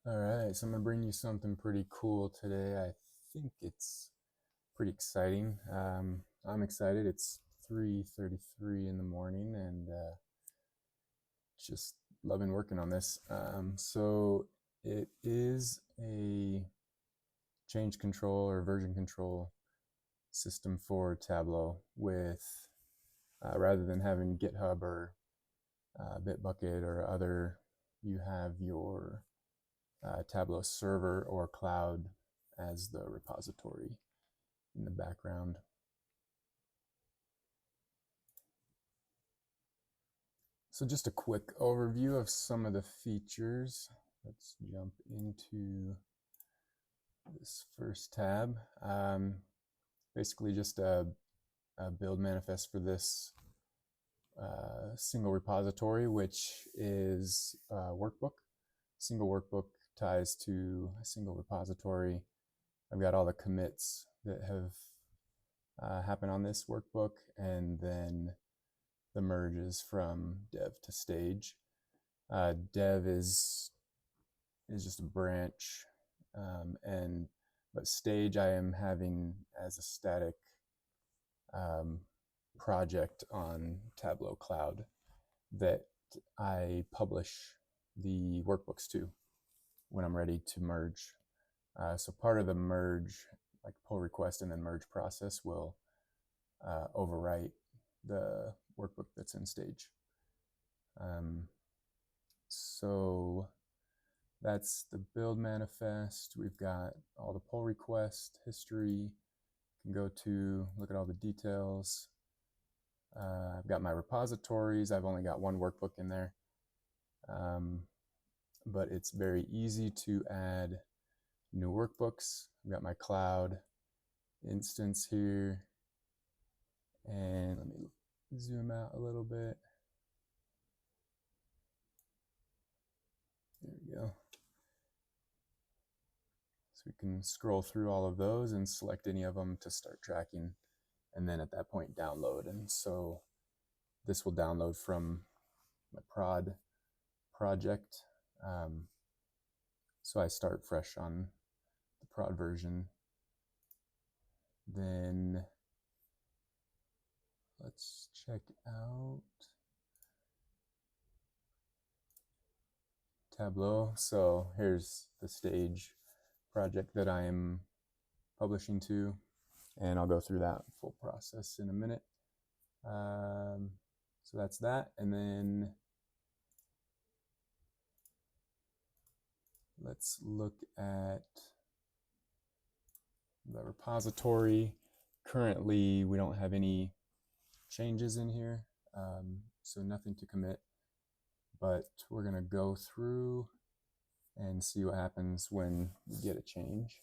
All right, so I'm gonna bring you something pretty cool today. I think it's pretty exciting. I'm excited. It's 3:33 in the morning, and just loving working on this. So it is a change control or version control system for Tableau with rather than having GitHub or Bitbucket or other, you have your Tableau server or cloud as the repository in the background. So just a quick overview of some of the features. Let's jump into this first tab. Basically just a build manifest for this single repository, which is a workbook. Single workbook ties to a single repository. I've got all the commits that have happened on this workbook, and then the merges from dev to stage. Dev is just a branch, but stage I am having as a static project on Tableau Cloud that I publish the workbooks to when I'm ready to merge. So part of the merge, like pull request and then merge process, will overwrite the workbook that's in stage. So that's the build manifest. We've got all the pull request history. Can go to look at all the details. I've got my repositories. I've only got one workbook in there, but it's very easy to add new workbooks. I've got my cloud instance here, and let me zoom out a little bit. There we go. So we can scroll through all of those and select any of them to start tracking, and then at that point download. And so this will download from my prod project. So I start fresh on the prod version. Then let's check out Tableau. So here's the stage project that I am publishing to, and I'll go through that full process in a minute. So that's that, and then let's look at the repository. Currently, we don't have any changes in here, so nothing to commit, but we're gonna go through and see what happens when we get a change.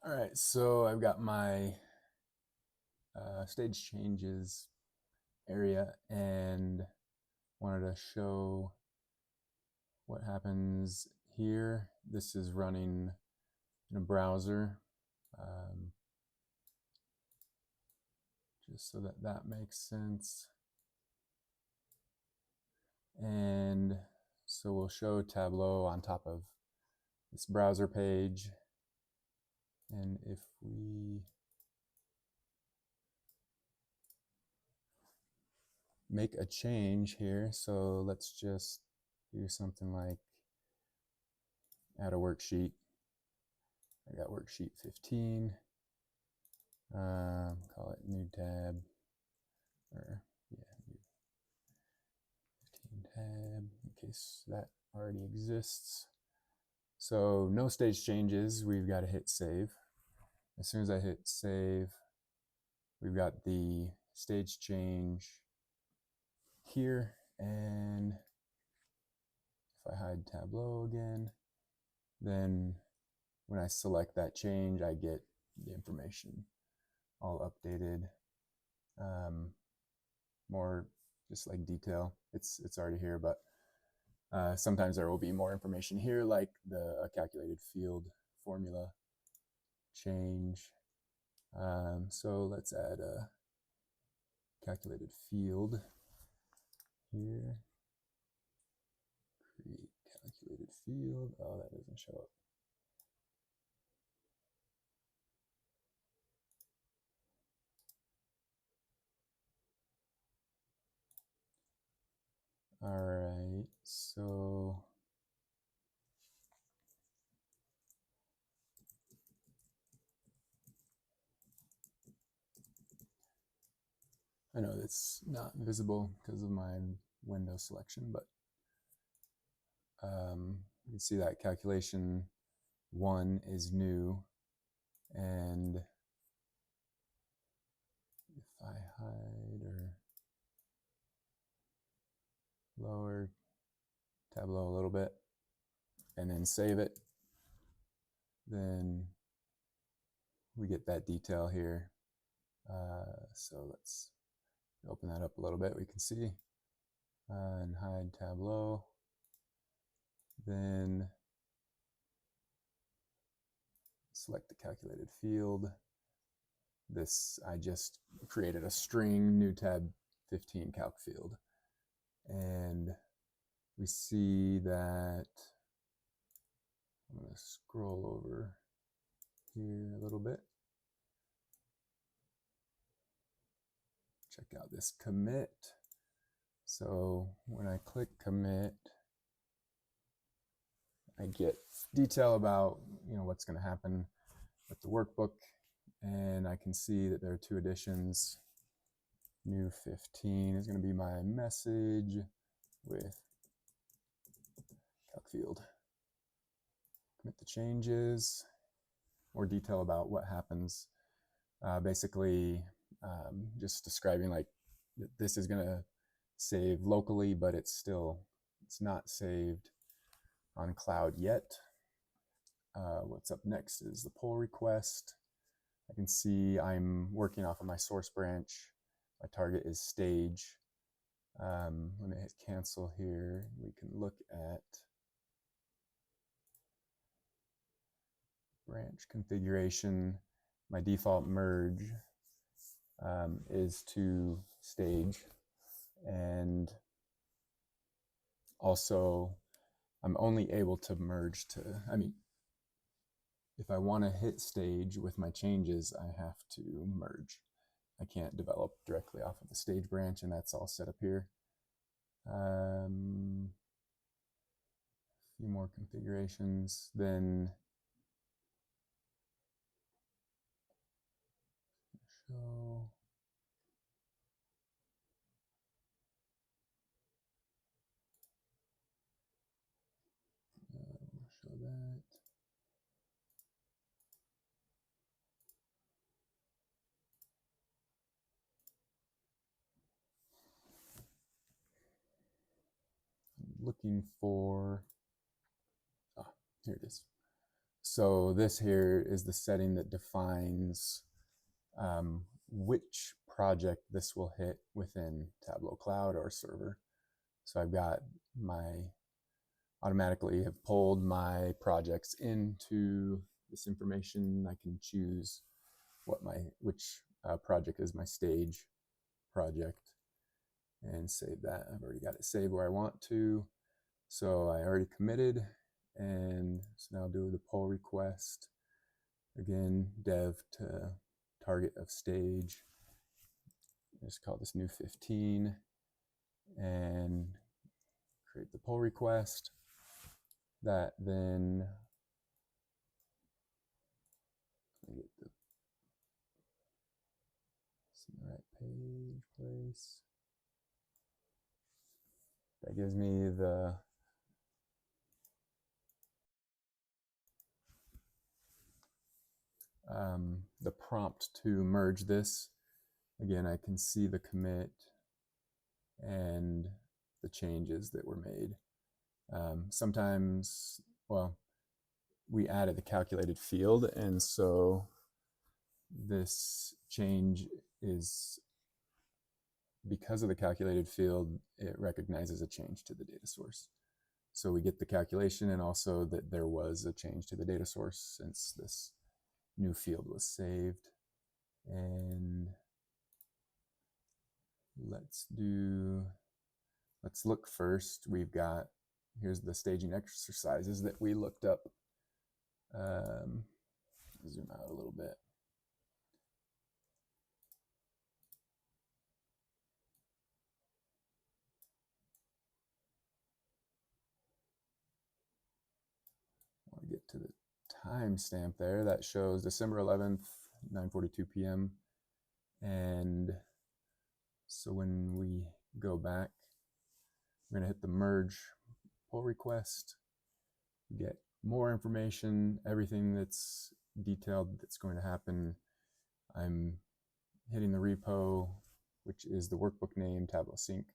All right, so I've got my stage changes area and wanted to show what happens here. This is running in a browser, just so that that makes sense. And so we'll show Tableau on top of this browser page. And if we make a change here, so let's just do something like add a worksheet. I got worksheet 15. Call it new tab, or yeah, new 15 tab, in case that already exists. So no stage changes, we've got to hit save. As soon as I hit save, we've got the stage change here, and if I hide Tableau again, then when I select that change, I get the information all updated. More just like detail, it's already here, but sometimes there will be more information here, like the calculated field formula change. So let's add a calculated field here. Create calculated field. Oh, that doesn't show up. All right, so I know it's not visible because of my window selection, but you can see that calculation 1 is new, and if I hide or lower Tableau a little bit and then save it, then we get that detail here. So let's open that up a little bit. We can see and hide Tableau. Then select the calculated field. This, I just created a string new tab 15 calc field. And we see that, I'm going to scroll over here a little bit. Check out this commit. So when I click commit, I get detail about what's going to happen with the workbook, and I can see that there are 2 additions. New 15 is going to be my message with calc field. Commit the changes. More detail about what happens. Basically, just describing like this is going to save locally, but it's not saved on cloud yet. What's up next is the pull request. I can see I'm working off of my source branch. My target is stage. Let me hit cancel here. We can look at branch configuration. My default merge is to stage, and also I'm only able to merge to, if I want to hit stage with my changes, I have to merge. I can't develop directly off of the stage branch, and that's all set up here. A few more configurations, then show. Show that. I'm looking for, here it is. So this here is the setting that defines which project this will hit within Tableau Cloud or server. So I've got automatically have pulled my projects into this information. I can choose which project is my stage project and save that. I've already got it saved where I want to. So I already committed, and so now I'll do the pull request. Again, dev to target of stage. Just call this new 15 and create the pull request. That then get the right page place. That gives me the prompt to merge this. Again, I can see the commit and the changes that were made. Sometimes, well, we added the calculated field, and so this change is, because of the calculated field, it recognizes a change to the data source. So we get the calculation and also that there was a change to the data source since this new field was saved. And let's let's look first. We've got, here's the staging exercises that we looked up. Zoom out a little bit. I want to get to the timestamp there. That shows December 11th, 9:42 p.m. And so when we go back, we're going to hit the merge pull request, get more information, everything that's detailed that's going to happen. I'm hitting the repo, which is the workbook name, TableauSync,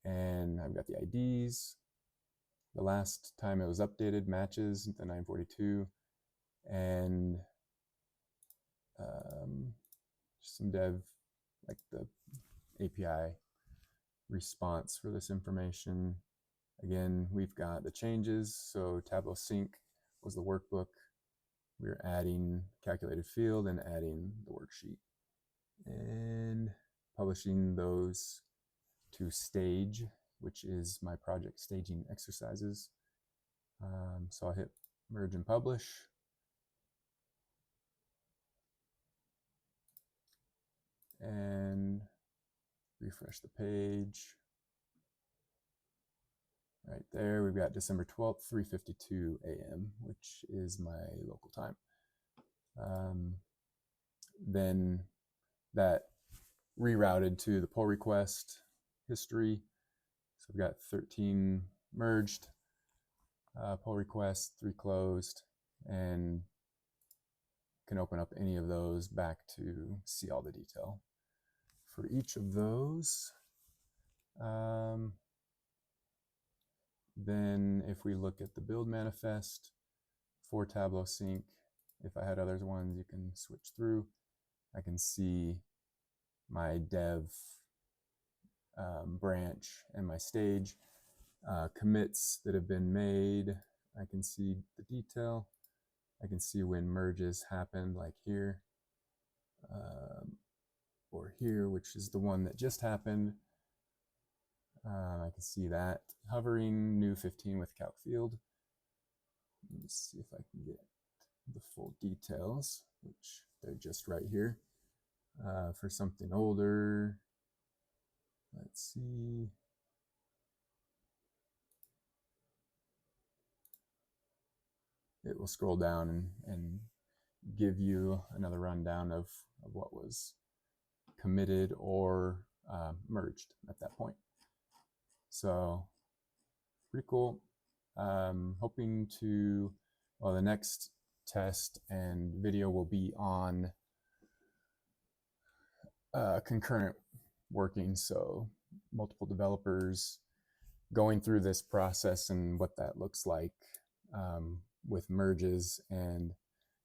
and I've got the IDs. The last time it was updated matches the 942, and some dev, like the API response for this information. Again, we've got the changes. So TableauSync was the workbook. We're adding calculated field and adding the worksheet and publishing those to stage, which is my project staging exercises. So I'll hit merge and publish. And refresh the page. Right there, we've got December 12th, 3:52 a.m., which is my local time. Then that rerouted to the pull request history. So we've got 13 merged, pull requests, 3 closed, and can open up any of those back to see all the detail for each of those. Then if we look at the build manifest for TableauSync, if I had other ones, you can switch through. I can see my dev branch and my stage commits that have been made. I can see the detail. I can see when merges happened, like here or here, which is the one that just happened. I can see that hovering, new 15 with calc field. Let me see if I can get the full details, which they're just right here. For something older, let's see. It will scroll down and give you another rundown of what was committed or merged at that point. So pretty cool. Hoping to, well, the next test and video will be on concurrent working. So multiple developers going through this process and what that looks like with merges and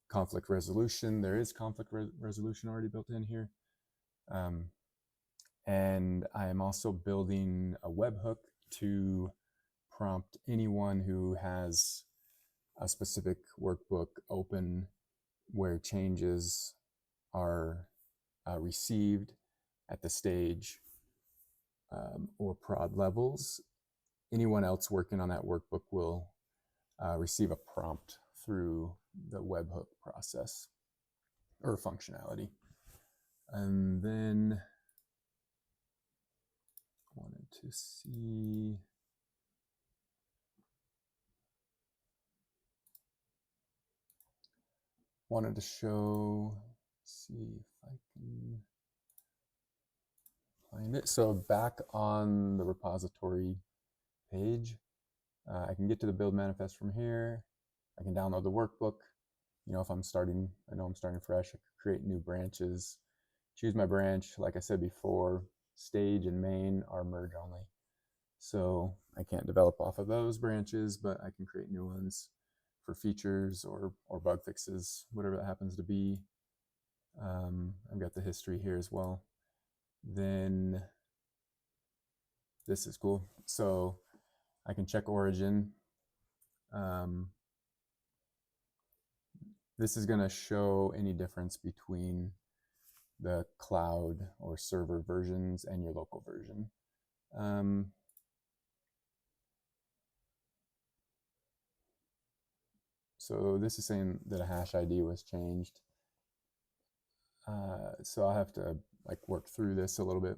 conflict resolution. There is conflict resolution already built in here. And I am also building a webhook to prompt anyone who has a specific workbook open where changes are received at the stage or prod levels. Anyone else working on that workbook will receive a prompt through the webhook process or functionality. And then wanted to see, wanted to show, see if I can find it. So back on the repository page, I can get to the build manifest from here. I can download the workbook. You know, if I'm starting, I know I'm starting fresh, I could create new branches, choose my branch. Like I said before, stage and main are merge only. So I can't develop off of those branches, but I can create new ones for features or bug fixes, whatever that happens to be. I've got the history here as well. Then this is cool. So I can check origin. This is going to show any difference between the cloud or server versions and your local version. So this is saying that a hash ID was changed. So I'll have to like work through this a little bit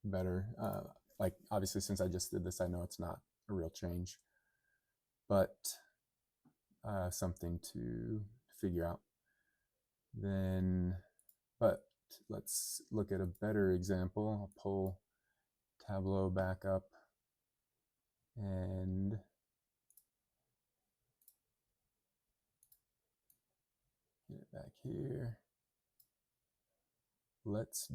better. Like obviously since I just did this, I know it's not a real change, but something to figure out. Then, but let's look at a better example. I'll pull Tableau back up and get it back here. Let's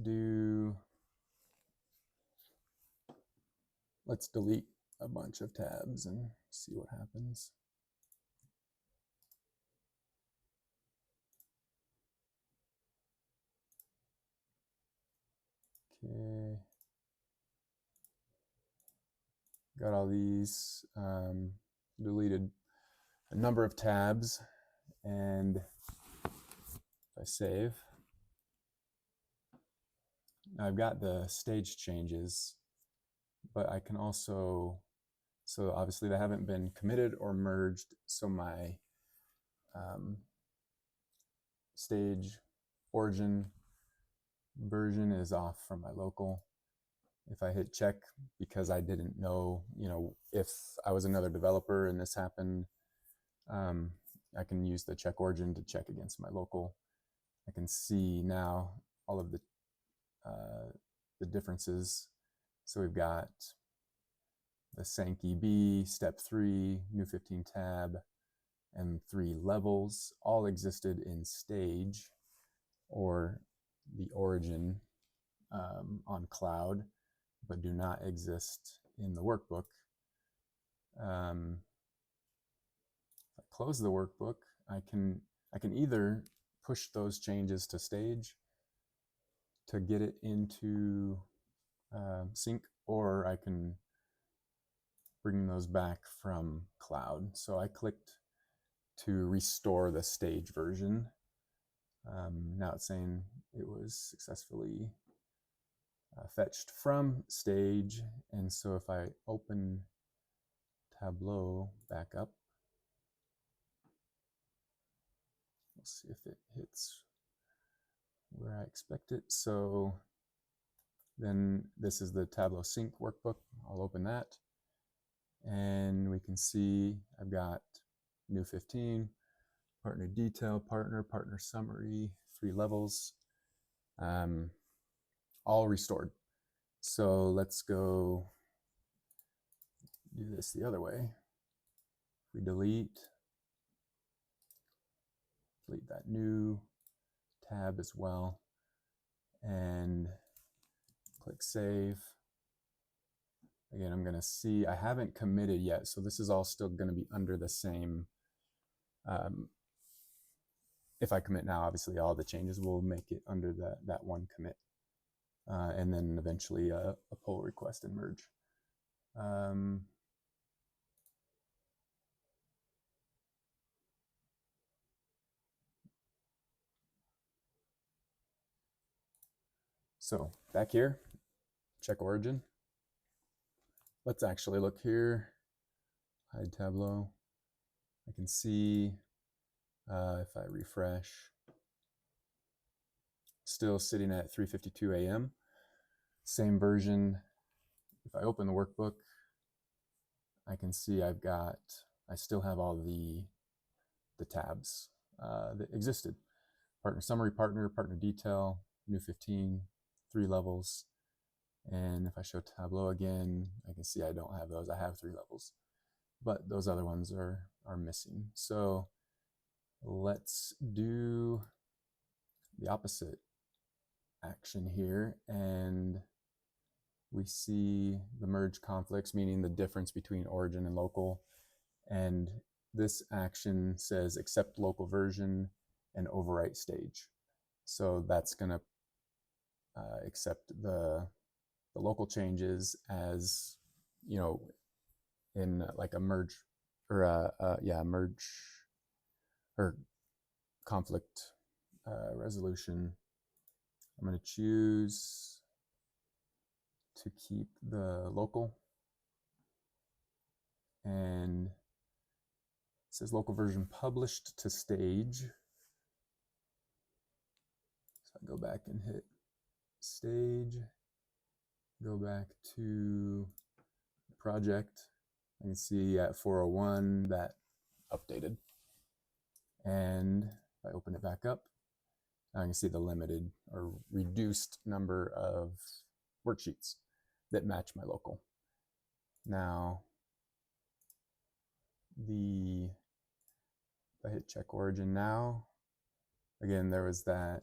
delete a bunch of tabs and see what happens. Okay. Got all these, deleted a number of tabs, and if I save, now I've got the stage changes, but I can also, so obviously they haven't been committed or merged, so my stage origin version is off from my local. If I hit check, because I didn't know, if I was another developer and this happened, I can use the check origin to check against my local. I can see now all of the differences. So we've got the Sankey B, step 3, new 15 tab, and 3 levels all existed in stage or the origin on cloud, but do not exist in the workbook. If I close the workbook, I can either push those changes to stage to get it into sync, or I can bring those back from cloud. So I clicked to restore the stage version. Now it's saying it was successfully fetched from stage. And so if I open Tableau back up, let's see if it hits where I expect it. So then this is the TableauSync workbook. I'll open that. And we can see I've got new 15, partner detail, partner summary, 3 levels, all restored. So let's go do this the other way. We delete that new tab as well, and click save. Again, I'm going to see, I haven't committed yet, so this is all still going to be under the same. If I commit now, obviously all the changes will make it under that one commit, and then eventually a pull request and merge. So back here, check origin. Let's actually look here, hide Tableau. I can see if I refresh, still sitting at 3:52 a.m. Same version. If I open the workbook, I can see I still have all the tabs that existed. Partner summary, partner detail, new 15, 3 levels. And if I show Tableau again, I can see I don't have those. I have 3 levels, but those other ones are missing. So let's do the opposite action here, and we see the merge conflicts, meaning the difference between origin and local. And this action says accept local version and overwrite stage. So that's going to accept the local changes as, in like a merge or merge or conflict resolution. I'm going to choose to keep the local, and says local version published to stage. So I go back and hit stage, go back to project. I can see at 401 that updated. And if I open it back up, I can see the limited or reduced number of worksheets that match my local. Now, if I hit check origin now, again, there was that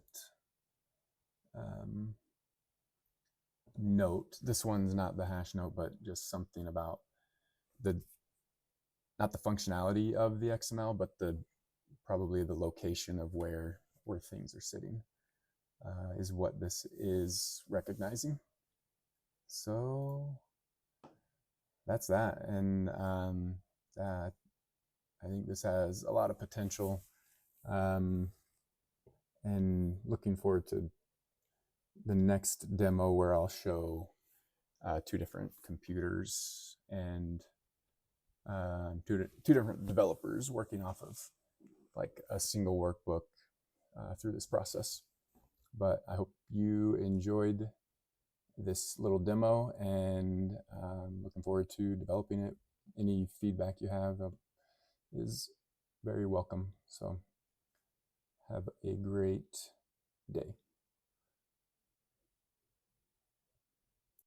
note. This one's not the hash note, but just something about not the functionality of the XML, but probably the location of where things are sitting is what this is recognizing. So that's that. And I think this has a lot of potential, and looking forward to the next demo where I'll show two different computers and two different developers working off of like a single workbook through this process. But I hope you enjoyed this little demo, and looking forward to developing it. Any feedback you have is very welcome. So have a great day.